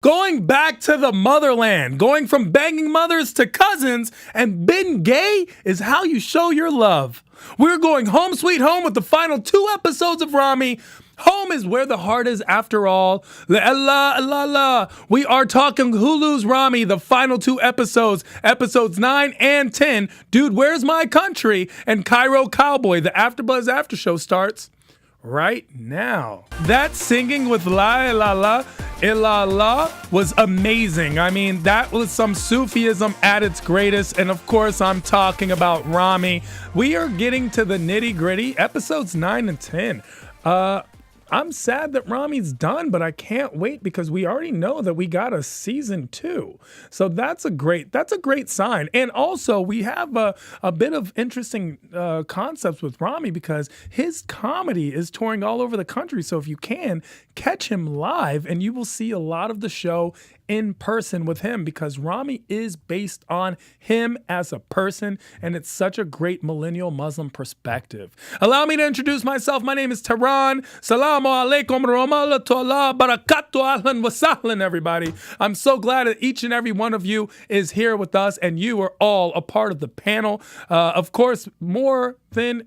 Going back to the motherland, going from banging mothers to cousins, and being gay is how you show your love. We're going home sweet home with the final 2 episodes of Ramy. Home is where the heart is after all. We are talking Hulu's Ramy, the final 2 episodes, episodes 9 and 10. Dude, Where's My Country? And Cairo Cowboy. The AfterBuzz Aftershow starts right now. That singing with La La La La was amazing. I mean, that was some Sufism at its greatest. And of course, I'm talking about Ramy. We are getting to the nitty gritty, episodes 9 and 10. I'm sad that Ramy's done, but I can't wait because we already know that we got a season 2. So that's a great sign. And also we have a bit of interesting concepts with Ramy because his comedy is touring all over the country. So if you can, catch him live and you will see a lot of the show in person with him because Ramy is based on him as a person, and it's such a great millennial Muslim perspective. Allow me to introduce myself. My name is Tehran. Salamu alaikum rahmatullah barakatuh ahlan wa sahlan, everybody. I'm so glad that each and every one of you is here with us, and you are all a part of the panel. Of course, more than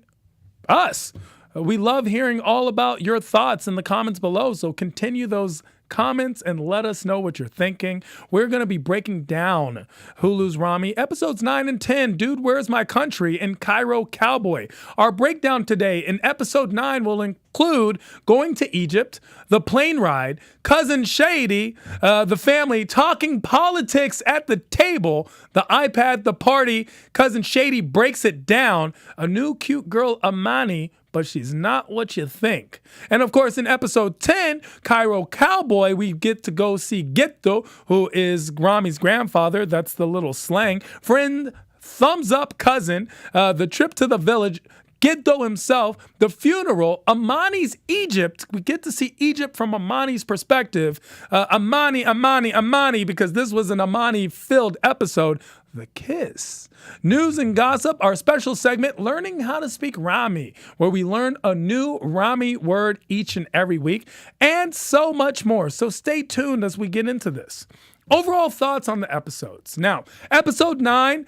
us. We love hearing all about your thoughts in the comments below, so continue those comments and let us know what you're thinking. We're going to be breaking down Hulu's Ramy, episodes 9 and 10, Dude, Where's My Country? And Cairo Cowboy. Our breakdown today in episode 9 will include going to Egypt, the plane ride, cousin Shady, the family talking politics at the table, the iPad, the party, cousin Shady breaks it down, a new cute girl Imani, but she's not what you think. And of course, in episode 10, Cairo Cowboy, we get to go see Jiddo, who is Ramy's grandfather. That's the little slang. Friend, thumbs up cousin, the trip to the village, Jiddo himself, the funeral, Imani's Egypt. We get to see Egypt from Imani's perspective. Imani, because this was an Imani-filled episode. The kiss. News and gossip, our special segment, Learning How to Speak Ramy, where we learn a new Ramy word each and every week, and so much more. So stay tuned as we get into this. Overall thoughts on the episodes. Now, episode 9,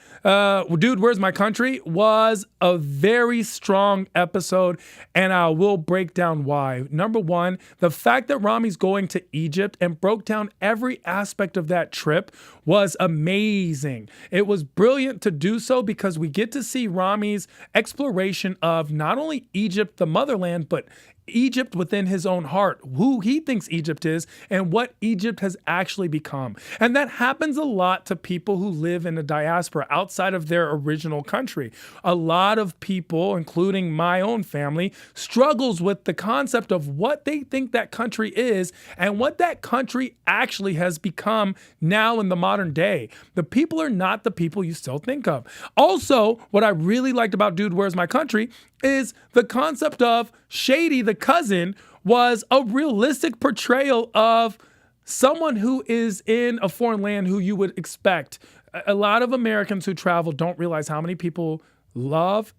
Dude, Where's My Country? Was a very strong episode, and I will break down why. Number 1, the fact that Ramy's going to Egypt and broke down every aspect of that trip was amazing. It was brilliant to do so because we get to see Ramy's exploration of not only Egypt, the motherland, but Egypt within his own heart, who he thinks Egypt is, and what Egypt has actually become. And that happens a lot to people who live in a diaspora outside of their original country. A lot of people, including my own family, struggles with the concept of what they think that country is and what that country actually has become now in the modern day. The people are not the people you still think of. Also, what I really liked about Dude, Where's My Country? Is the concept of Shady, the cousin, was a realistic portrayal of someone who is in a foreign land who you would expect. A lot of Americans who travel don't realize how many people love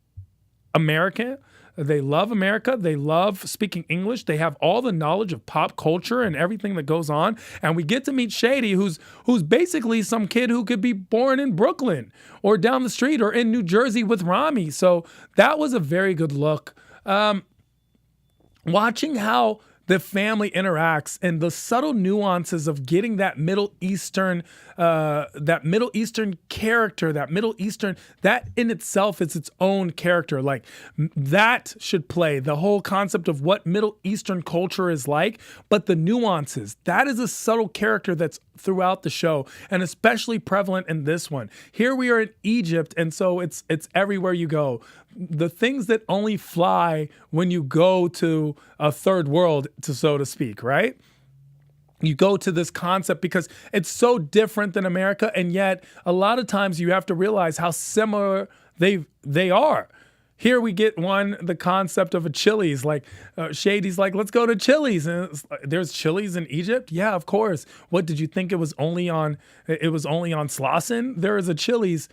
America. They love America. They love speaking English. They have all the knowledge of pop culture and everything that goes on. And we get to meet Shady, who's basically some kid who could be born in Brooklyn or down the street or in New Jersey with Ramy. So that was a very good look. Watching how the family interacts and the subtle nuances of getting that Middle Eastern character, that in itself is its own character. Like that should play the whole concept of what Middle Eastern culture is like, but the nuances, that is a subtle character that's throughout the show and especially prevalent in this one. Here we are in Egypt, and so it's everywhere you go. The things that only fly when you go to a third world, so to speak, right? You go to this concept because it's so different than America, and yet a lot of times you have to realize how similar they are. Here we get the concept of a Chili's, like Shady's like, let's go to Chili's. And there's Chili's in Egypt? Yeah, of course. What, did you think it was only on Slauson? There is a Chili's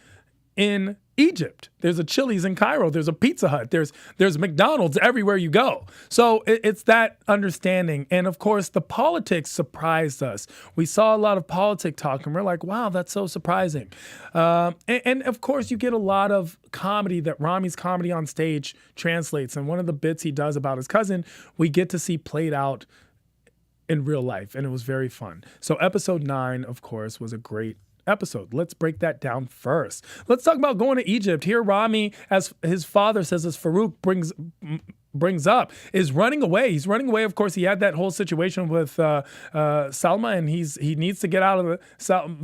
in Egypt. There's a Chili's in Cairo. There's a Pizza Hut. There's McDonald's everywhere you go. So it's that understanding. And of course, the politics surprised us. We saw a lot of politic talk and we're like, wow, that's so surprising. And of course, you get a lot of comedy that Ramy's comedy on stage translates. And one of the bits he does about his cousin, we get to see played out in real life. And it was very fun. So episode 9, of course, was a great episode. Let's break that down first. Let's talk about going to Egypt. Here, Ramy, as his father says, as Farouk brings up, is running away. He's running away. Of course, he had that whole situation with Salma, and he needs to get out of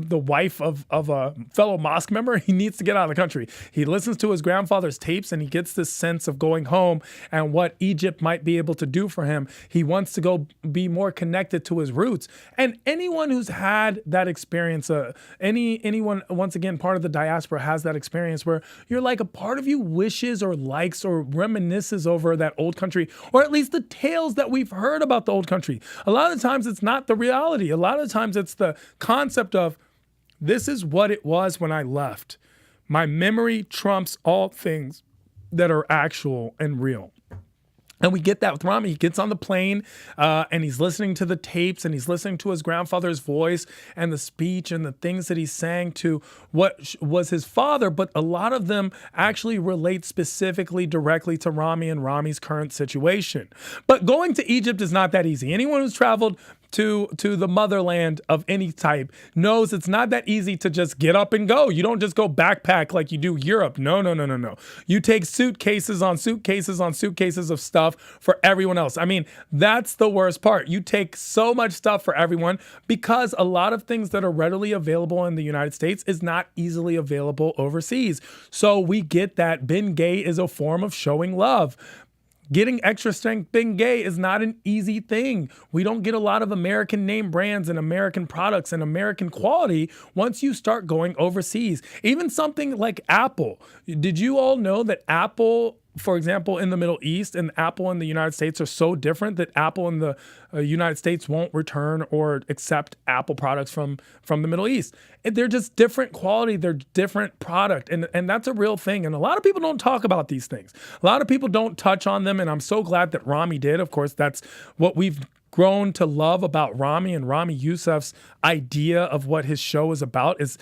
the wife of a fellow mosque member. He needs to get out of the country. He listens to his grandfather's tapes, and he gets this sense of going home and what Egypt might be able to do for him. He wants to go be more connected to his roots. And anyone who's had that experience, anyone, once again, part of the diaspora has that experience where you're like, a part of you wishes or likes or reminisces over that old country, or at least the tales that we've heard about the old country. A lot of times it's not the reality. A lot of times it's the concept of, this is what it was when I left. My memory trumps all things that are actual and real. And we get that with Ramy. He gets on the plane and he's listening to the tapes and he's listening to his grandfather's voice and the speech and the things that he sang to what was his father. But a lot of them actually relate specifically directly to Ramy and Ramy's current situation. But going to Egypt is not that easy. Anyone who's traveled to the motherland of any type knows it's not that easy to just get up and go. You don't just go backpack like you do Europe. No. You take suitcases on suitcases on suitcases of stuff for everyone else. I mean, that's the worst part. You take so much stuff for everyone because a lot of things that are readily available in the United States is not easily available overseas. So we get that being gay is a form of showing love. Getting extra strength being gay is not an easy thing. We don't get a lot of American name brands and American products and American quality once you start going overseas. Even something like Apple. Did you all know that Apple, for example, in the Middle East and Apple in the United States are so different that Apple in the United States won't return or accept Apple products from the Middle East? They're just different quality. They're different product. And that's a real thing. And a lot of people don't talk about these things. A lot of people don't touch on them. And I'm so glad that Ramy did. Of course, that's what we've grown to love about Ramy and Ramy Youssef's idea of what his show is about is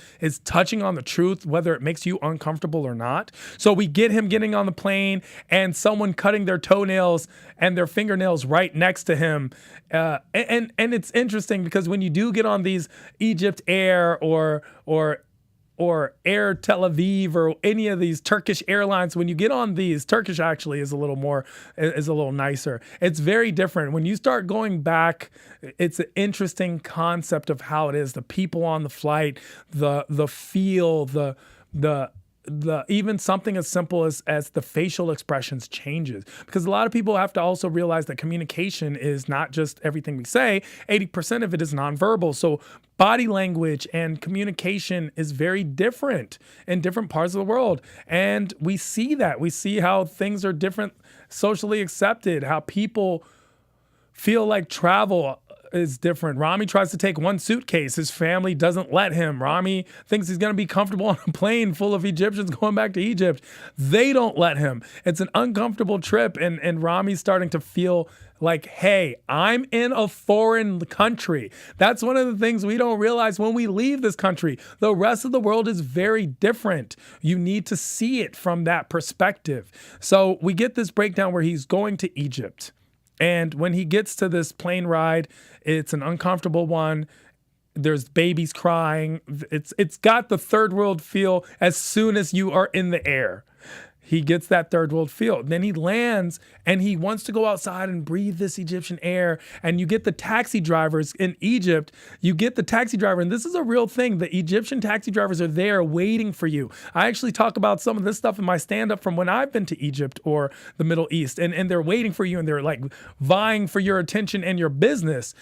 touching on the truth, whether it makes you uncomfortable or not. So we get him getting on the plane and someone cutting their toenails and their fingernails right next to him. And it's interesting because when you do get on these Egypt Air or Air Tel Aviv or any of these Turkish airlines, when you get on these, Turkish actually is a little nicer. It's very different. When you start going back, it's an interesting concept of how it is. The people on the flight, the feel, the even something as simple as the facial expressions changes, because a lot of people have to also realize that communication is not just everything we say. 80% of it is nonverbal. So body language and communication is very different in different parts of the world. And we see that. We see how things are different, socially accepted, how people feel like travel is different. Ramy tries to take one suitcase. His family doesn't let him. Ramy thinks he's going to be comfortable on a plane full of Egyptians going back to Egypt. They don't let him. It's an uncomfortable trip. And Ramy's starting to feel like, hey, I'm in a foreign country. That's one of the things we don't realize when we leave this country. The rest of the world is very different. You need to see it from that perspective. So we get this breakdown where he's going to Egypt. And when he gets to this plane ride, it's an uncomfortable one. There's babies crying. It's got the third world feel as soon as you are in the air. He gets that third world feel. Then he lands and he wants to go outside and breathe this Egyptian air. And you get the taxi drivers in Egypt. You get the taxi driver. And this is a real thing. The Egyptian taxi drivers are there waiting for you. I actually talk about some of this stuff in my stand-up from when I've been to Egypt or the Middle East. And they're waiting for you and they're like vying for your attention and your business.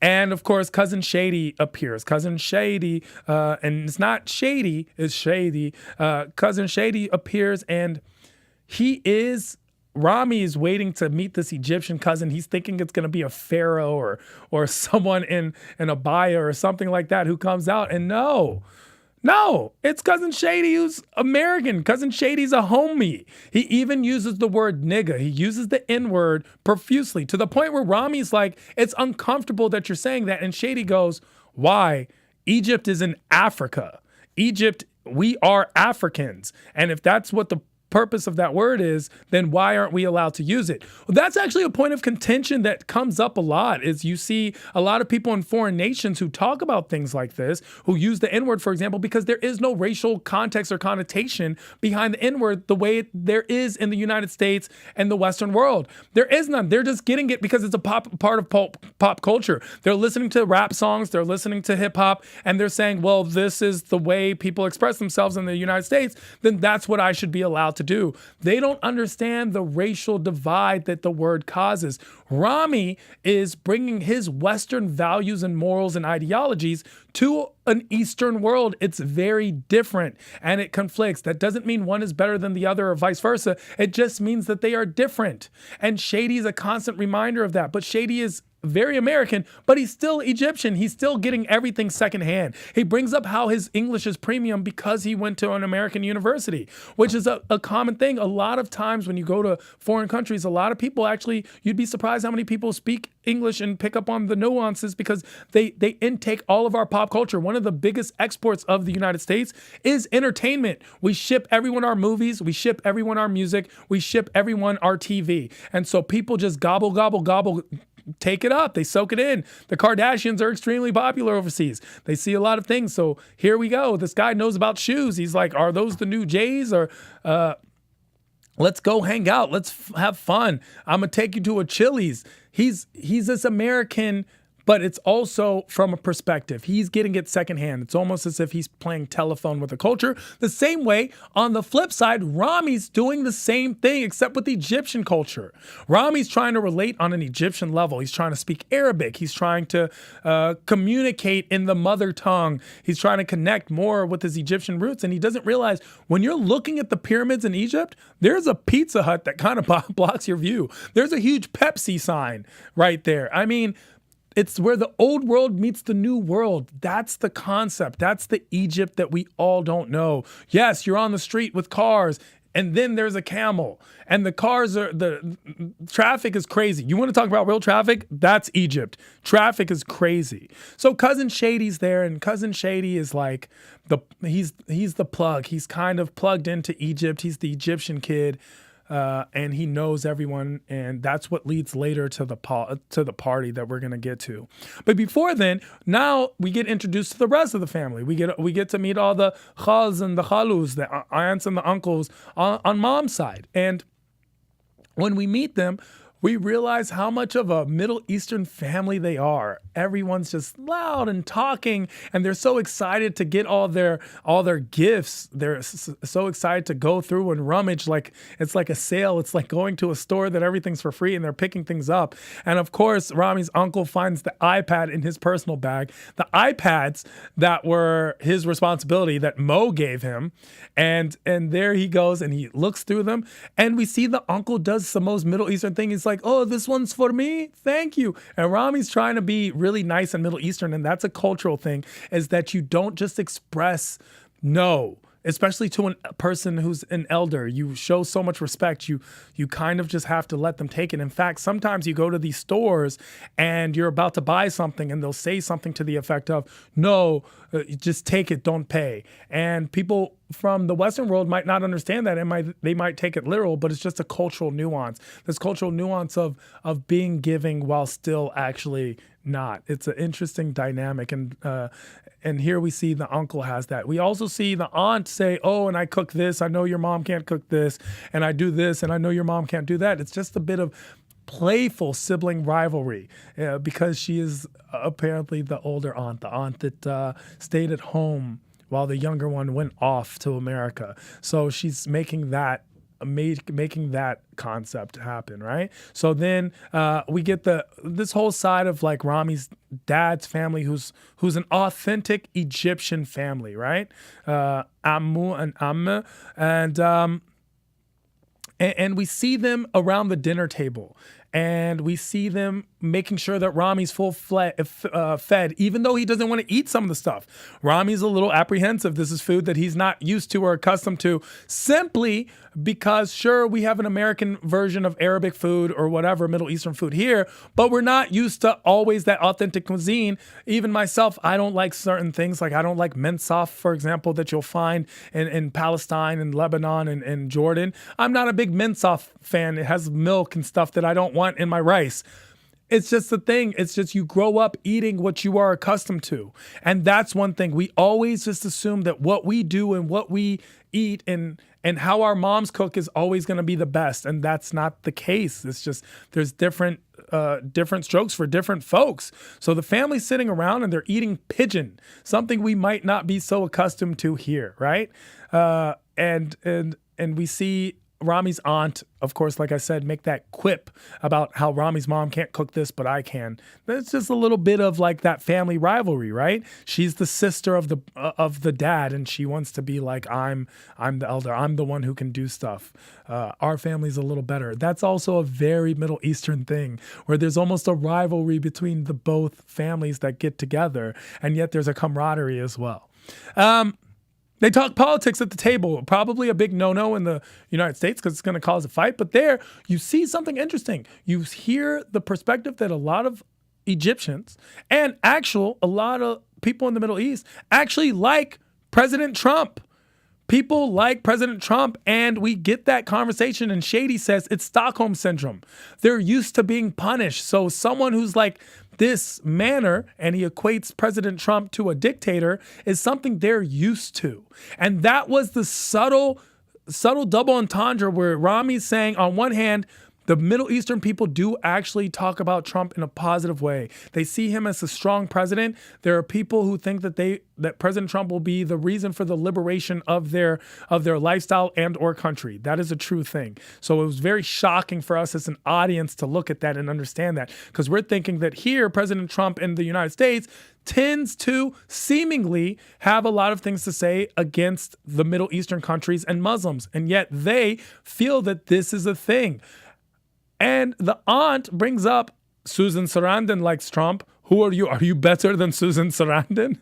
And of course, Cousin Shady appears. Cousin Shady, and it's not Shady, it's Shady. Cousin Shady appears and Ramy is waiting to meet this Egyptian cousin. He's thinking it's going to be a pharaoh or someone in a abaya or something like that who comes out. And no, No, it's Cousin Shady who's American. Cousin Shady's a homie. He even uses the word nigga. He uses the N-word profusely to the point where Ramy's like, it's uncomfortable that you're saying that. And Shady goes, why? Egypt is in Africa. Egypt, we are Africans. And if that's what the purpose of that word is, then why aren't we allowed to use it? Well, that's actually a point of contention that comes up a lot. Is you see a lot of people in foreign nations who talk about things like this, who use the N-word, for example, because there is no racial context or connotation behind the N-word the way there is in the United States and the Western world. There is none. They're just getting it because it's a part of pop culture. They're listening to rap songs, they're listening to hip hop, and they're saying, well, this is the way people express themselves in the United States, then that's what I should be allowed to do. They don't understand the racial divide that the word causes. Ramy is bringing his Western values and morals and ideologies to an Eastern world. It's very different and it conflicts. That doesn't mean one is better than the other or vice versa. It just means that they are different. And Shady is a constant reminder of that. But Shady is very American, but he's still Egyptian. He's still getting everything secondhand. He brings up how his English is premium because he went to an American university, which is a common thing. A lot of times when you go to foreign countries, a lot of people actually, you'd be surprised how many people speak English and pick up on the nuances because they intake all of our pop culture. One of the biggest exports of the United States is entertainment. We ship everyone our movies. We ship everyone our music. We ship everyone our TV. And so people just gobble, gobble, gobble, take it up. They soak it in. The Kardashians are extremely popular overseas. They see a lot of things. So here we go. This guy knows about shoes. He's like, are those the new J's? Or let's go hang out. Let's have fun. I'm going to take you to a Chili's. He's this American, but it's also from a perspective. He's getting it secondhand. It's almost as if he's playing telephone with the culture. The same way, on the flip side, Ramy's doing the same thing, except with Egyptian culture. Ramy's trying to relate on an Egyptian level. He's trying to speak Arabic. He's trying to communicate in the mother tongue. He's trying to connect more with his Egyptian roots. And he doesn't realize when you're looking at the pyramids in Egypt, there's a Pizza Hut that kind of blocks your view. There's a huge Pepsi sign right there. I mean, it's where the old world meets the new world. That's the concept. That's the Egypt that we all don't know. Yes, you're on the street with cars, and then there's a camel. And the traffic is crazy. You want to talk about real traffic? That's Egypt. Traffic is crazy. So Cousin Shady's there, and Cousin Shady is like, he's the plug. He's kind of plugged into Egypt. He's the Egyptian kid. And he knows everyone, and that's what leads later to the party that we're gonna get to. But before then, now we get introduced to the rest of the family. We get to meet all the khals and the khalus, the aunts and the uncles on mom's side. And when we meet them, we realize how much of a Middle Eastern family they are. Everyone's just loud and talking, and they're so excited to get all their gifts. They're so excited to go through and rummage like it's like a sale. It's like going to a store that everything's for free, and they're picking things up. And of course, Ramy's uncle finds the iPad in his personal bag, the iPads that were his responsibility that Mo gave him. And there he goes, and he looks through them, and we see the uncle does the most Middle Eastern thing. He's like, oh, this one's for me? Thank you. And Ramy's trying to be really nice and Middle Eastern, and that's a cultural thing, is that you don't just express no, especially to a person who's an elder. You show so much respect. You kind of just have to let them take it. In fact, sometimes you go to these stores and you're about to buy something and they'll say something to the effect of, no, just take it, don't pay. And people from the Western world might not understand that, and they might take it literal, but it's just a cultural nuance. This cultural nuance of being giving while still actually not. It's an interesting dynamic, and here we see the uncle has that. We also see the aunt say, oh, and I cook this. I know your mom can't cook this, and I do this, and I know your mom can't do that. It's just a bit of playful sibling rivalry because she is apparently the older aunt, the aunt that stayed at home while the younger one went off to America. So she's making that concept happen, right? So then we get this whole side of like Ramy's dad's family, who's an authentic Egyptian family, right? Ammu and Amma, and we see them around the dinner table, and we see them making sure that Rami's fed, even though he doesn't want to eat some of the stuff. Rami's a little apprehensive. This is food that he's not used to or accustomed to, simply because, sure, we have an American version of Arabic food or whatever, Middle Eastern food here, but we're not used to always that authentic cuisine. Even myself, I don't like certain things. Like I don't like minsaf, for example, that you'll find in Palestine and Lebanon and Jordan. I'm not a big minsaf fan. It has milk and stuff that I don't want in my rice. It's just the thing. It's just you grow up eating what you are accustomed to. And that's one thing. We always just assume that what we do and what we eat and how our moms cook is always going to be the best. And that's not the case. It's just there's different strokes for different folks. So the family's sitting around and they're eating pigeon, something we might not be so accustomed to here, right? And we see Rami's aunt, of course, like I said, make that quip about how Rami's mom can't cook this, but I can. That's just a little bit of like that family rivalry, right? She's the sister of the dad, and she wants to be like, I'm the elder. I'm the one who can do stuff. Our family's a little better. That's also a very Middle Eastern thing, where there's almost a rivalry between the both families that get together, and yet there's a camaraderie as well. They talk politics at the table, probably a big no-no in the United States because it's going to cause a fight. But there, you see something interesting. You hear the perspective that a lot of Egyptians and a lot of people in the Middle East actually like President Trump. People like President Trump, and we get that conversation, and Shady says it's Stockholm Syndrome. They're used to being punished. So someone who's like this manner, and he equates President Trump to a dictator, is something they're used to. And that was the subtle double entendre where Rami's saying, on one hand, the Middle Eastern people do actually talk about Trump in a positive way. They see him as a strong president. There are people who think that President Trump will be the reason for the liberation of their lifestyle and or country. That is a true thing. So it was very shocking for us as an audience to look at that and understand that, because we're thinking that here, President Trump in the United States tends to seemingly have a lot of things to say against the Middle Eastern countries and Muslims, and yet they feel that this is a thing. And the aunt brings up Susan Sarandon likes Trump. Who are you? Are you better than Susan Sarandon?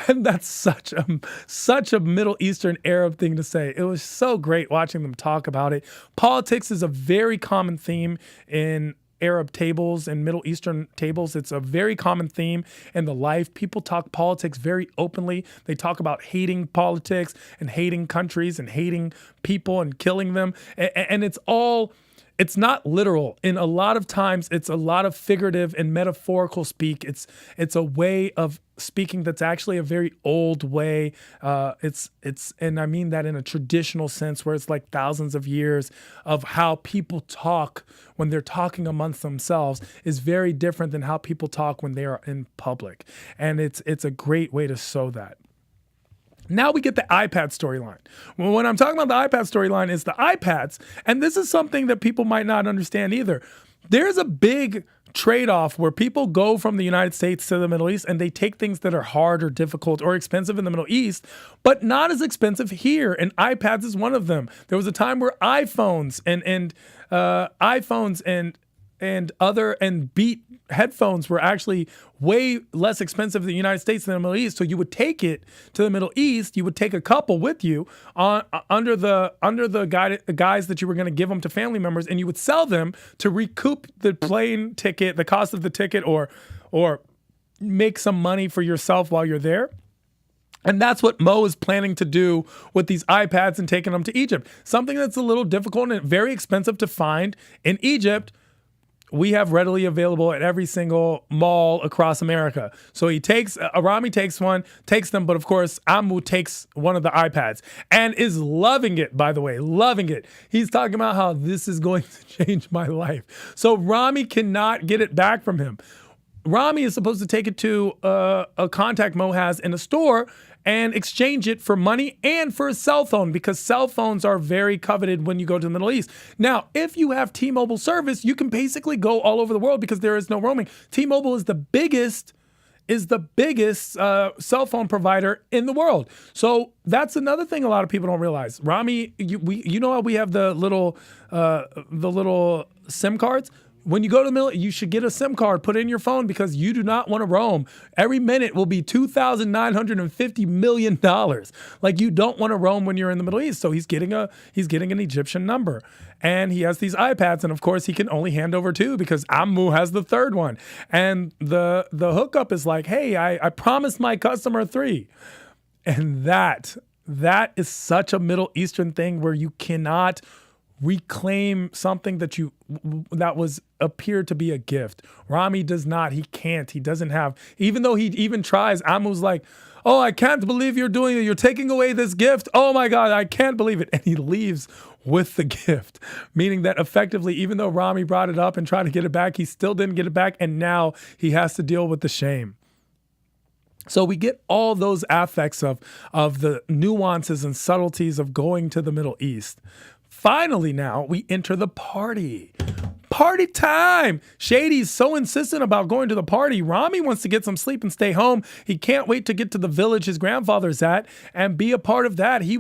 And that's such a Middle Eastern Arab thing to say. It was so great watching them talk about it. Politics is a very common theme in Arab tables and Middle Eastern tables. It's a very common theme in the life. People talk politics very openly. They talk about hating politics and hating countries and hating people and killing them. And it's not literal. In a lot of times, it's a lot of figurative and metaphorical speak. It's a way of speaking that's actually a very old way. And I mean that in a traditional sense, where it's like thousands of years of how people talk when they're talking amongst themselves is very different than how people talk when they are in public. And it's a great way to show that. Now we get the iPad storyline. Well, when I'm talking about the iPad storyline, it's the iPads. And this is something that people might not understand either. There's a big trade-off where people go from the United States to the Middle East and they take things that are hard or difficult or expensive in the Middle East, but not as expensive here. And iPads is one of them. There was a time where iPhones and Beat headphones were actually way less expensive in the United States than the Middle East. So you would take it to the Middle East. You would take a couple with you under the guise that you were going to give them to family members, and you would sell them to recoup the plane ticket, the cost of the ticket, or make some money for yourself while you're there. And that's what Mo is planning to do with these iPads and taking them to Egypt. Something that's a little difficult and very expensive to find in Egypt, we have readily available at every single mall across America. So Rami takes them, but of course, Amu takes one of the iPads and is loving it, by the way, loving it. He's talking about how this is going to change my life. So Rami cannot get it back from him. Rami is supposed to take it to a contact Mo has in a store and exchange it for money and for a cell phone, because cell phones are very coveted when you go to the Middle East. Now, if you have T-Mobile service, you can basically go all over the world because there is no roaming. T-Mobile is the biggest cell phone provider in the world. So that's another thing a lot of people don't realize. Rami, you know how we have the little SIM cards? When you go to the military, you should get a SIM card, put it in your phone, because you do not want to roam. Every minute will be $2,950 million. Like, you don't want to roam when you're in the Middle East. So he's getting an Egyptian number. And he has these iPads, and of course he can only hand over two because Ammu has the third one. And the hookup is like, hey, I promised my customer 3. And that is such a Middle Eastern thing where you cannot reclaim something that was appeared to be a gift. Ramy does not. He can't. He doesn't have. Even though he even tries, Ammu's like, oh, I can't believe you're doing it. You're taking away this gift. Oh my God, I can't believe it. And he leaves with the gift, meaning that effectively, even though Ramy brought it up and tried to get it back, he still didn't get it back. And now he has to deal with the shame. So we get all those affects of the nuances and subtleties of going to the Middle East. Finally, now we enter the party. Party time. Shady's so insistent about going to the party. Ramy wants to get some sleep and stay home. He can't wait to get to the village his grandfather's at and be a part of that. He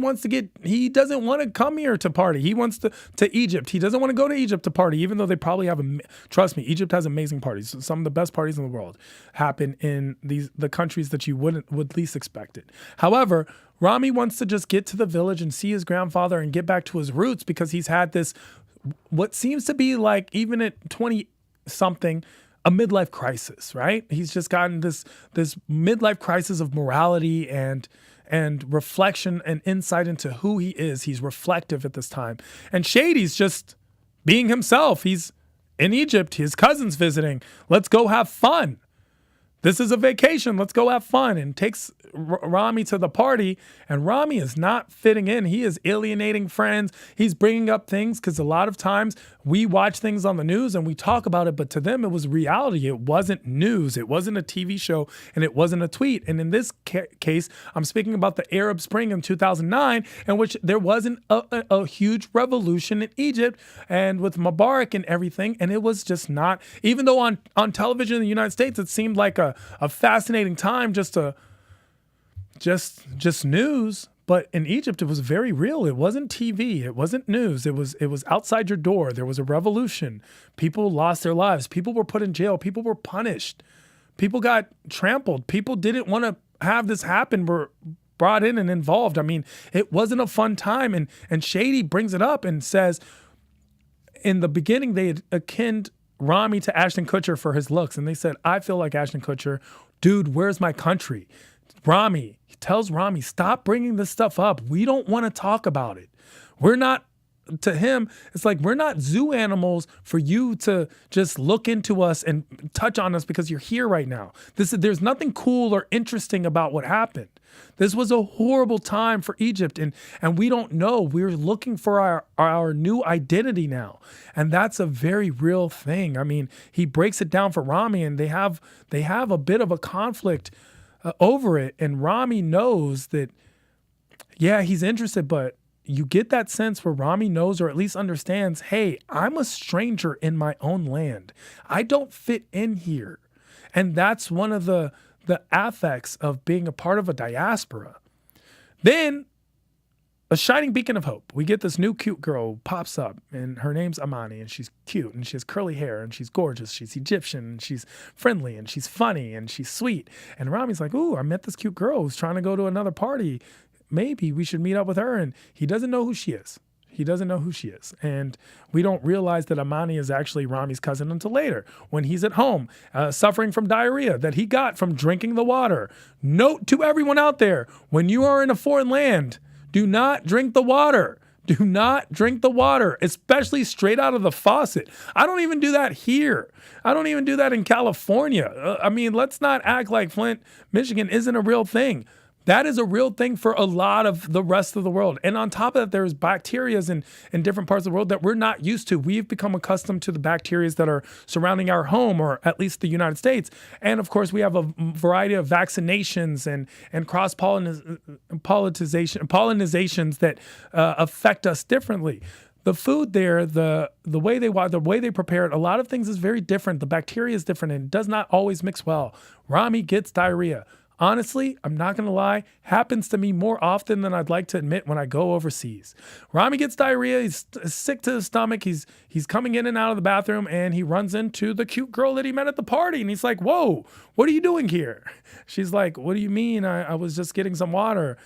doesn't want to come here to party. He wants to Egypt. He doesn't want to go to Egypt to party, even though they probably have, trust me, Egypt has amazing parties. Some of the best parties in the world happen in the countries that you would least expect it. However, Ramy wants to just get to the village and see his grandfather and get back to his roots, because he's had this, what seems to be like, even at 20-something, a midlife crisis, right? He's just gotten this midlife crisis of morality and reflection and insight into who he is. He's reflective at this time. And Shady's just being himself. He's in Egypt. His cousin's visiting. Let's go have fun. This is a vacation. Let's go have fun. And takes Ramy to the party. And Ramy is not fitting in. He is alienating friends. He's bringing up things because a lot of times we watch things on the news and we talk about it, but to them it was reality. It wasn't news. It wasn't a TV show, and it wasn't a tweet. And in this case, I'm speaking about the Arab Spring in 2009, in which there wasn't a huge revolution in Egypt and with Mubarak and everything. And it was just not, even though on television in the United States, it seemed like a fascinating time, just news. But in Egypt, it was very real. It wasn't TV. It wasn't news. It was outside your door. There was a revolution. People lost their lives. People were put in jail. People were punished. People got trampled. People didn't want to have this happen, were brought in and involved. I mean, it wasn't a fun time. And Shady brings it up and says, in the beginning, they had akined Ramy to Ashton Kutcher for his looks. And they said, I feel like Ashton Kutcher. Dude, where's my country? Ramy, he tells Ramy, stop bringing this stuff up. We don't want to talk about it. We're not, to him, it's like, we're not zoo animals for you to just look into us and touch on us because you're here right now. There's nothing cool or interesting about what happened. This was a horrible time for Egypt, and we don't know. We're looking for our new identity now, and that's a very real thing. I mean, he breaks it down for Ramy, and they have a bit of a conflict over it, and Ramy knows that, yeah, he's interested, but you get that sense where Ramy knows, or at least understands, hey, I'm a stranger in my own land. I don't fit in here, and that's one of the affects of being a part of a diaspora. Then a shining beacon of hope. We get this new cute girl pops up, and her name's Imani, and she's cute, and she has curly hair, and she's gorgeous. She's Egyptian, and she's friendly, and she's funny, and she's sweet. And Ramy's like, ooh, I met this cute girl who's trying to go to another party. Maybe we should meet up with her. And he doesn't know who she is. He doesn't know who she is. And we don't realize that Imani is actually Ramy's cousin until later, when he's at home suffering from diarrhea that he got from drinking the water. Note to everyone out there, when you are in a foreign land, do not drink the water. Do not drink the water, especially straight out of the faucet. I don't even do that here. I don't even do that in California. I mean, let's not act like Flint, Michigan isn't a real thing. That is a real thing for a lot of the rest of the world. And on top of that, there's bacteria in different parts of the world that we're not used to. We've become accustomed to the bacteria that are surrounding our home, or at least the United States. And of course, we have a variety of vaccinations and pollinizations that affect us differently. The food there, the way they prepare it, a lot of things is very different. The bacteria is different and does not always mix well. Ramy gets diarrhea. Honestly, I'm not going to lie, happens to me more often than I'd like to admit when I go overseas. Rami gets diarrhea. He's sick to his stomach. He's coming in and out of the bathroom, and he runs into the cute girl that he met at the party. And he's like, whoa, what are you doing here? She's like, what do you mean? I was just getting some water.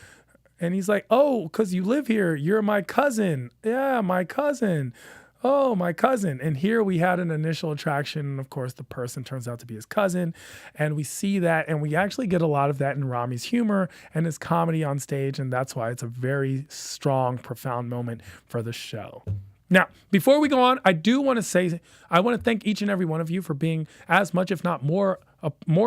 And he's like, oh, because you live here. You're my cousin. Yeah, my cousin. Oh, my cousin. And here we had an initial attraction. And of course, the person turns out to be his cousin. And we see that. And we actually get a lot of that in Rami's humor and his comedy on stage. And that's why it's a very strong, profound moment for the show. Now, before we go on, I do want to say, I want to thank each and every one of you for being as much, if not more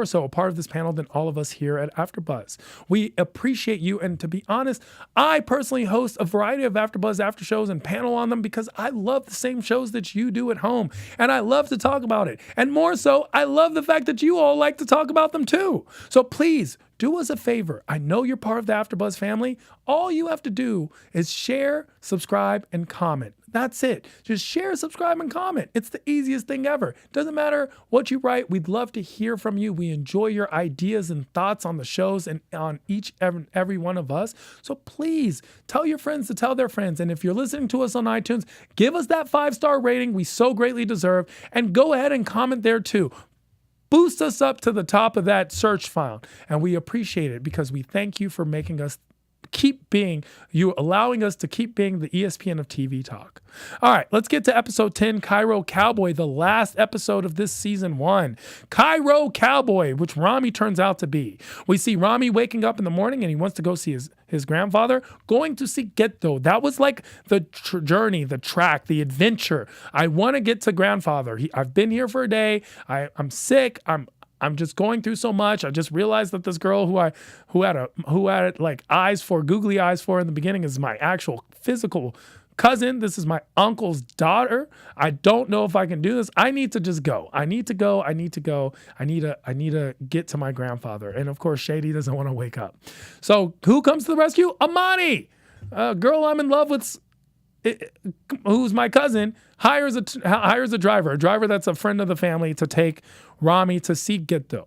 so a part of this panel than all of us here at AfterBuzz. We appreciate you. And to be honest, I personally host a variety of AfterBuzz after shows and panel on them because I love the same shows that you do at home. And I love to talk about it. And more so, I love the fact that you all like to talk about them too. So please do us a favor. I know you're part of the AfterBuzz family. All you have to do is share, subscribe, and comment. That's it. Just share, subscribe, and comment. It's the easiest thing ever. Doesn't matter what you write. We'd love to hear from you. We enjoy your ideas and thoughts on the shows and on each every one of us. So please tell your friends to tell their friends. And if you're listening to us on iTunes, give us that 5-star rating we so greatly deserve. And go ahead and comment there too. Boost us up to the top of that search file. And we appreciate it because we thank you for making us allowing us to keep being the ESPN of TV talk. All right, let's get to episode 10, Cairo Cowboy, the last episode of this season 1. Cairo Cowboy, which Ramy turns out to be. We see Ramy waking up in the morning and he wants to go see his grandfather, going to see Jiddo. That was like the journey, the track, the adventure. I want to get to grandfather. I've been here for a day. I'm sick. I'm just going through so much. I just realized that this girl who had like googly eyes for in the beginning is my actual physical cousin. This is my uncle's daughter. I don't know if I can do this. I need to just go. I need to get to my grandfather. And of course, Shady doesn't want to wake up. So who comes to the rescue? Imani, a girl I'm in love with, who's my cousin, hires a driver that's a friend of the family to take Ramy to see Jiddo.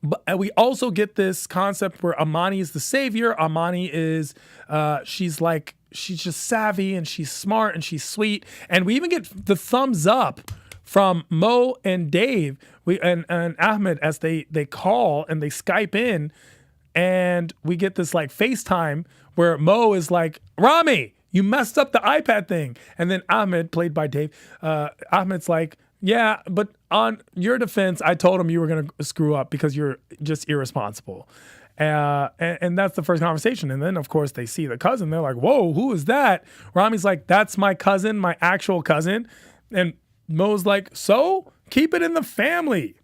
But we also get this concept where Imani is the savior. Imani is, she's just savvy and she's smart and she's sweet. And we even get the thumbs up from Mo and Dave and Ahmed as they call and they Skype in. And we get this like FaceTime where Mo is like, Ramy, you messed up the iPad thing. And then Ahmed, played by Dave, Ahmed's like, yeah, but on your defense, I told him you were going to screw up because you're just irresponsible. And that's the first conversation. And then, of course, they see the cousin. They're like, whoa, who is that? Ramy's like, that's my cousin, my actual cousin. And Mo's like, so keep it in the family.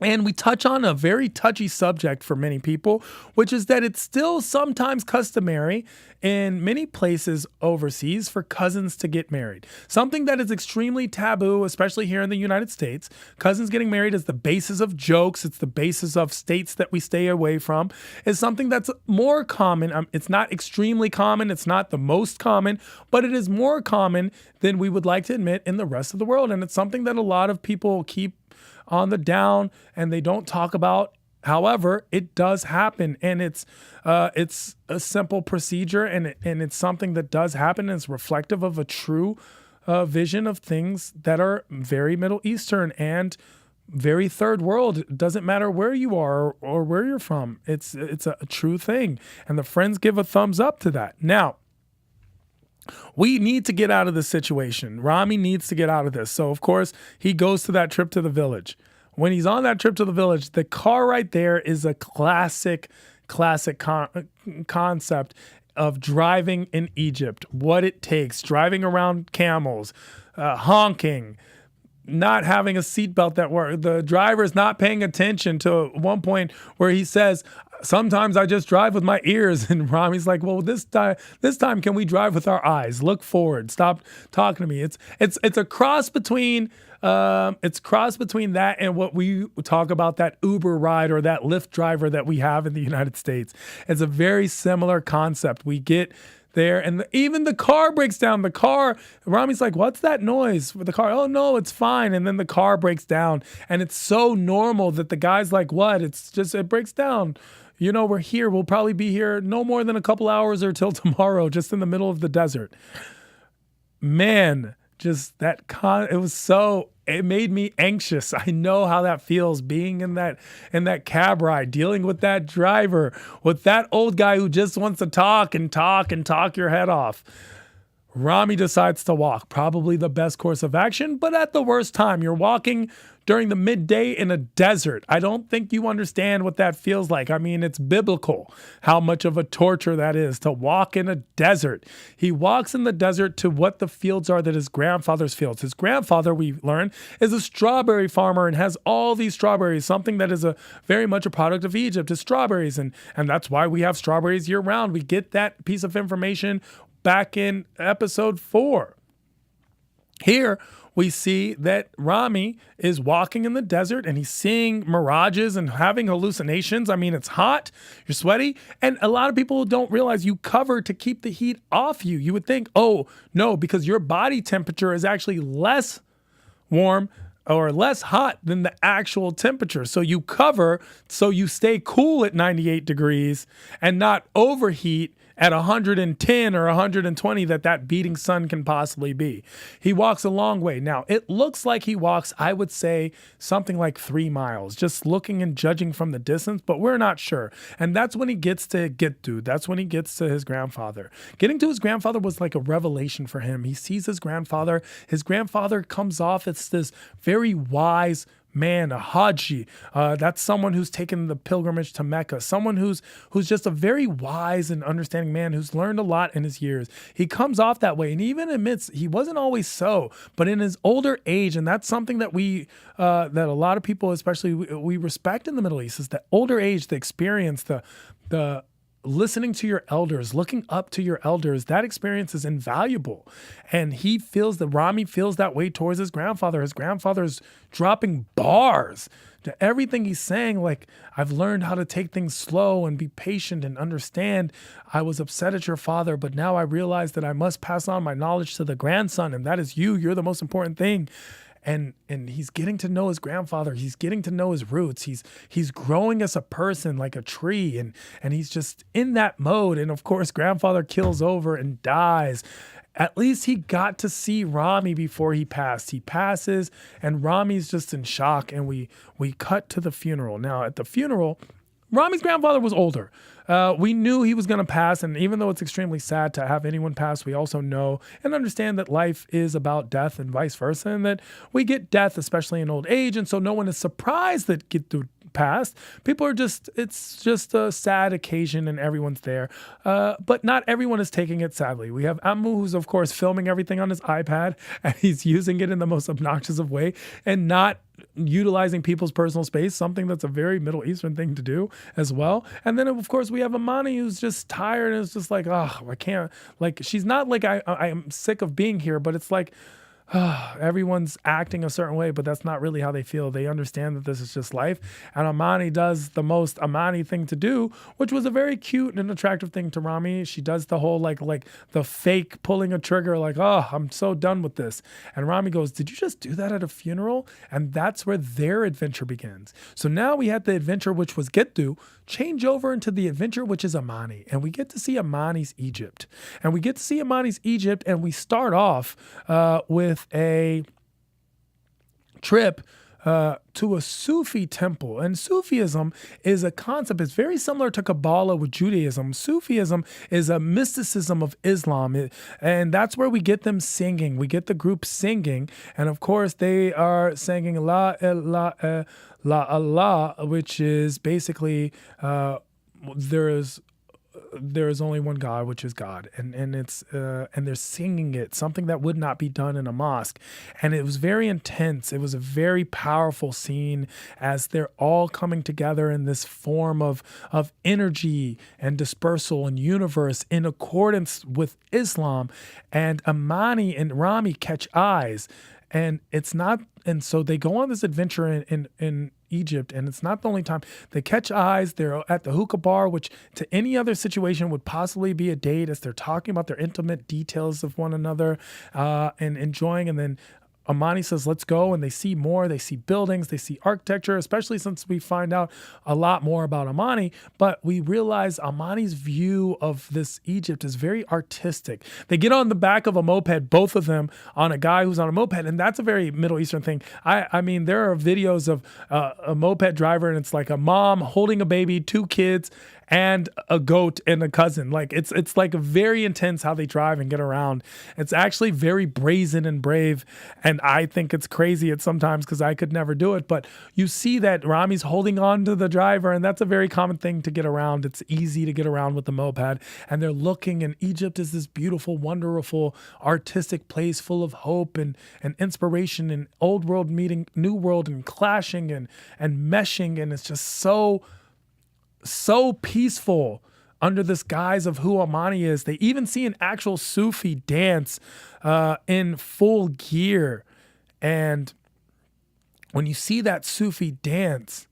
And we touch on a very touchy subject for many people, which is that it's still sometimes customary in many places overseas for cousins to get married. Something that is extremely taboo, especially here in the United States. Cousins getting married is the basis of jokes. It's the basis of states that we stay away from. It's something that's more common. It's not extremely common. It's not the most common, but it is more common than we would like to admit in the rest of the world. And it's something that a lot of people keep on the down and they don't talk about. However, it does happen, and it's a simple procedure, and it's something that does happen, and it's reflective of a true vision of things that are very Middle Eastern and very third world. It doesn't matter where you are or where you're from. It's a true thing, and the friends give a thumbs up to that. Now, we need to get out of this situation. Ramy needs to get out of this. So, of course, he goes to that trip to the village. When he's on that trip to the village, the car right there is a classic concept of driving in Egypt. What it takes, driving around camels, honking, not having a seatbelt that works. The driver's not paying attention to one point where he says, sometimes I just drive with my ears. And Ramy's like, well, this time can we drive with our eyes? Look forward. Stop talking to me. It's a cross between that and what we talk about, that Uber ride or that Lyft driver that we have in the United States. It's a very similar concept. We get there. And even the car breaks down. Rami's like, what's that noise with the car? Oh, no, it's fine. And then the car breaks down. And it's so normal that the guy's like, what? It breaks down. We're here. We'll probably be here no more than a couple hours or till tomorrow, just in the middle of the desert. Man, it made me anxious. I know how that feels, being in that cab ride, dealing with that driver, with that old guy who just wants to talk and talk and talk your head off. Ramy decides to walk, probably the best course of action, but at the worst time. You're walking during the midday in a desert. I don't think you understand what that feels like. I mean, it's biblical how much of a torture that is to walk in a desert. He walks in the desert to what the fields are that his grandfather's fields. His grandfather, we learn, is a strawberry farmer and has all these strawberries, something that is very much a product of Egypt, is strawberries. And that's why we have strawberries year round. We get that piece of information back in episode 4. Here, we see that Ramy is walking in the desert and he's seeing mirages and having hallucinations. I mean, it's hot, you're sweaty, and a lot of people don't realize you cover to keep the heat off you. You would think, oh, no, because your body temperature is actually less warm or less hot than the actual temperature. So you cover so you stay cool at 98 degrees and not overheat at 110 or 120 that beating sun can possibly be. He walks a long way. Now, it looks like he walks, I would say, something like 3 miles, just looking and judging from the distance, but we're not sure. And that's when he gets to Jiddo. That's when he gets to his grandfather. Getting to his grandfather was like a revelation for him. He sees his grandfather. His grandfather comes off as this very wise man, a Haji. That's someone who's taken the pilgrimage to Mecca, someone who's just a very wise and understanding man who's learned a lot in his years. He comes off that way and he even admits he wasn't always so, but in his older age, and that's something that that a lot of people, especially we respect in the Middle East, is the older age, the experience, the listening to your elders, looking up to your elders, that experience is invaluable. And Ramy feels that way towards his grandfather. His grandfather's dropping bars to everything he's saying. Like, I've learned how to take things slow and be patient and understand. I was upset at your father, but now I realize that I must pass on my knowledge to the grandson. And that is you. You're the most important thing. And he's getting to know his grandfather. He's getting to know his roots. He's growing as a person like a tree. And he's just in that mode. And of course, grandfather kills over and dies. At least he got to see Ramy before he passed. He passes and Ramy's just in shock. And we cut to the funeral. Now at the funeral, Ramy's grandfather was older. We knew he was going to pass, and even though it's extremely sad to have anyone pass, we also know and understand that life is about death and vice versa, and that we get death, especially in old age, and so no one is surprised that Jiddo passed. People are it's just a sad occasion and everyone's there, but not everyone is taking it sadly. We have Ammu, who's of course filming everything on his iPad, and he's using it in the most obnoxious of way and not utilizing people's personal space, something that's a very Middle Eastern thing to do as well. And then of course we have Imani, who's just tired and is just like, oh, I can't, like, she's not like I'm sick of being here, but it's like, everyone's acting a certain way, but that's not really how they feel. They understand that this is just life. And Imani does the most Imani thing to do, which was a very cute and attractive thing to Ramy. She does the whole like the fake pulling a trigger, like, oh, I'm so done with this. And Ramy goes, did you just do that at a funeral? And that's where their adventure begins. So now we had the adventure, which was Jiddo, change over into the adventure, which is Imani. And we get to see Imani's Egypt. And we start off with a trip to a Sufi temple. And Sufism is a concept. It's very similar to Kabbalah with Judaism. Sufism is a mysticism of Islam. And that's where we get them singing. We get the group singing. And of course, they are singing La ilaha La Allah, which is basically there is only one God, which is God, and they're singing it, something that would not be done in a mosque. And it was very intense. It was a very powerful scene as they're all coming together in this form of energy and dispersal and universe in accordance with Islam. And Imani and Ramy catch eyes, and so they go on this adventure in Egypt, and it's not the only time. They catch eyes. They're at the hookah bar, which to any other situation would possibly be a date, as they're talking about their intimate details of one another and enjoying. And then Imani says, let's go. And they see more. They see buildings. They see architecture, especially since we find out a lot more about Imani. But we realize Imani's view of this Egypt is very artistic. They get on the back of a moped, both of them, on a guy who's on a moped. And that's a very Middle Eastern thing. I mean, there are videos of a moped driver, and it's like a mom holding a baby, 2 kids, and a goat and a cousin. Like it's like very intense how they drive and get around. It's actually very brazen and brave. And I think it's crazy at sometimes because I could never do it. But you see that Rami's holding on to the driver, and that's a very common thing to get around. It's easy to get around with the moped. And they're looking, and Egypt is this beautiful, wonderful, artistic place full of hope and inspiration, and old world meeting new world, and clashing and meshing. And it's just so peaceful under this guise of who Imani is. They even see an actual Sufi dance in full gear. And when you see that Sufi dance,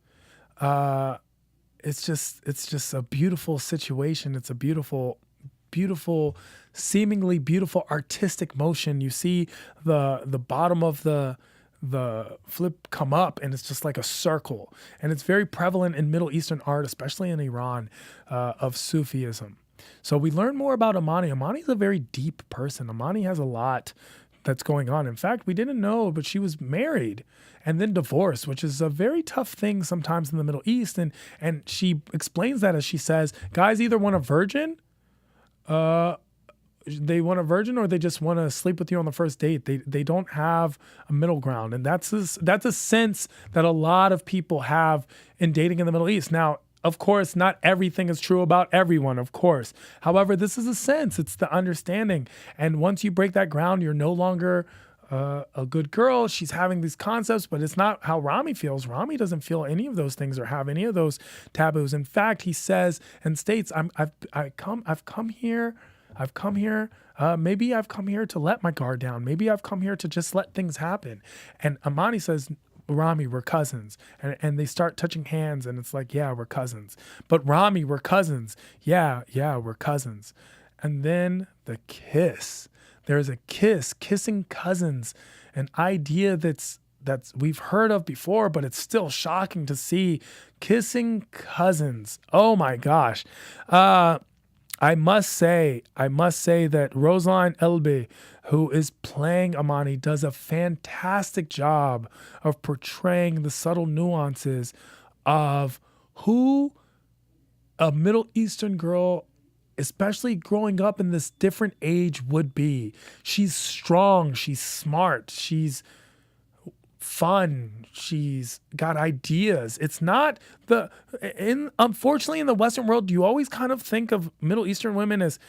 it's just a beautiful situation. It's a beautiful, seemingly beautiful artistic motion. You see the bottom of the flip come up, and it's just like a circle. And it's very prevalent in Middle Eastern art, especially in Iran, of Sufism. So we learn more about Imani. Imani's a very deep person. Imani has a lot that's going on. In fact, we didn't know, but she was married and then divorced, which is a very tough thing sometimes in the Middle East. And she explains that, as she says, guys either want a virgin, they want a virgin, or they just want to sleep with you on the first date. They don't have a middle ground. And that's a sense that a lot of people have in dating in the Middle East. Now, of course, not everything is true about everyone, of course. However, this is a sense. It's the understanding. And once you break that ground, you're no longer a good girl. She's having these concepts, but it's not how Ramy feels. Ramy doesn't feel any of those things or have any of those taboos. In fact, he says and states, I've come here. Maybe I've come here to let my guard down. Maybe I've come here to just let things happen. And Imani says, Ramy, we're cousins. And they start touching hands, and it's like, yeah, we're cousins. But Ramy, we're cousins. Yeah, we're cousins. And then the kiss. There's a kiss, kissing cousins, an idea that's we've heard of before, but it's still shocking to see. Kissing cousins. Oh my gosh. I must say that Rosaline Elbe, who is playing Imani, does a fantastic job of portraying the subtle nuances of who a Middle Eastern girl, especially growing up in this different age, would be. She's strong, she's smart, she's fun, she's got ideas. It's not unfortunately in the Western world, you always kind of think of Middle Eastern women as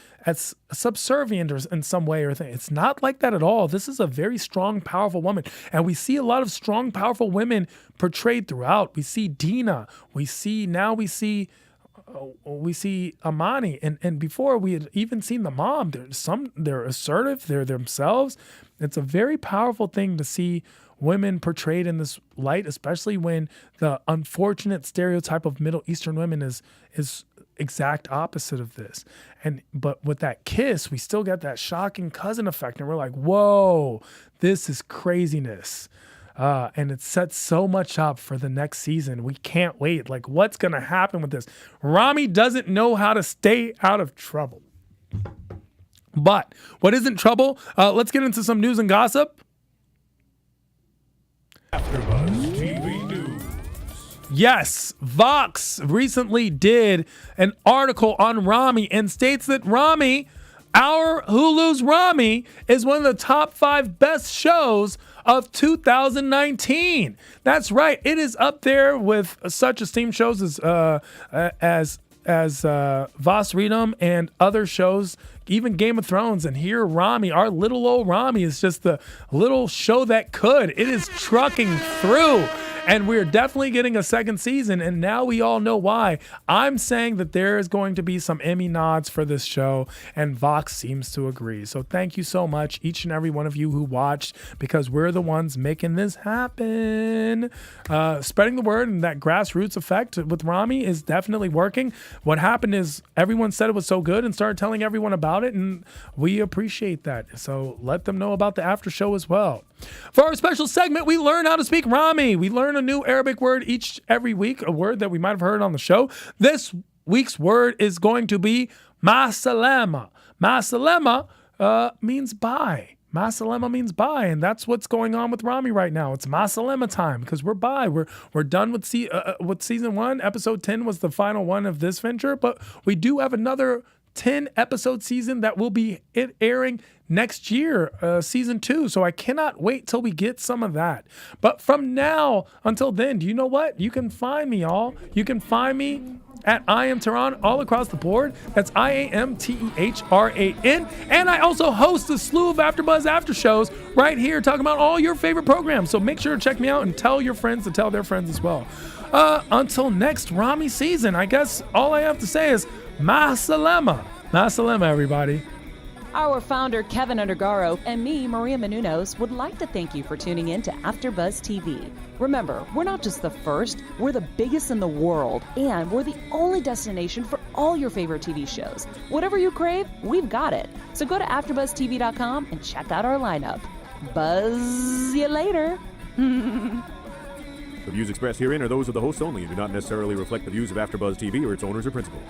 subservient or in some way or thing. It's not like that at all. This is a very strong, powerful woman. And we see a lot of strong, powerful women portrayed throughout. We see Dina. We see Imani, and before we had even seen the mom. They're assertive, they're themselves. It's a very powerful thing to see women portrayed in this light, especially when the unfortunate stereotype of Middle Eastern women is exact opposite of this. But with that kiss, we still get that shocking cousin effect, and we're like, whoa, this is craziness. And it sets so much up for the next season. We can't wait. Like, what's going to happen with this? Ramy doesn't know how to stay out of trouble. But what isn't trouble? Let's get into some news and gossip. AfterBuzz TV News. Yes, Vox recently did an article on Ramy and states that Ramy, our Hulu's Ramy, is one of the top 5 best shows of 2019. That's right. It is up there with such esteemed shows as Voss Redom and other shows, even Game of Thrones. And here Ramy, our little old Ramy, is just the little show that could. It is trucking through. And we're definitely getting a second season, and now we all know why. I'm saying that there is going to be some Emmy nods for this show, and Vox seems to agree. So thank you so much, each and every one of you who watched, because we're the ones making this happen. Spreading the word and that grassroots effect with Ramy is definitely working. What happened is everyone said it was so good and started telling everyone about it, and we appreciate that. So let them know about the after show as well. For our special segment, we learn how to speak Ramy. We learn a new Arabic word every week, a word that we might have heard on the show. This week's word is going to be masalama. Masalama means bye. Masalema means bye, and that's what's going on with Ramy right now. It's Masalema time because we're bye. We're done with season 1. Episode 10 was the final one of this venture, but we do have another 10 episode season that will be airing next year, season 2. So I cannot wait till we get some of that. But from now until then, do you know what? You can find me, y'all. You can find me at I Am Tehran all across the board. That's IAMTEHRAN. And I also host a slew of AfterBuzz after shows right here talking about all your favorite programs. So make sure to check me out and tell your friends to tell their friends as well. Until next Ramy season, I guess all I have to say is Ma salama. Ma salama, everybody. Our founder, Keven Undergaro, and me, Maria Menounos, would like to thank you for tuning in to AfterBuzz TV. Remember, we're not just the first, we're the biggest in the world, and we're the only destination for all your favorite TV shows. Whatever you crave, we've got it. So go to AfterBuzzTV.com and check out our lineup. Buzz you later. The views expressed herein are those of the hosts only and do not necessarily reflect the views of AfterBuzz TV or its owners or principals.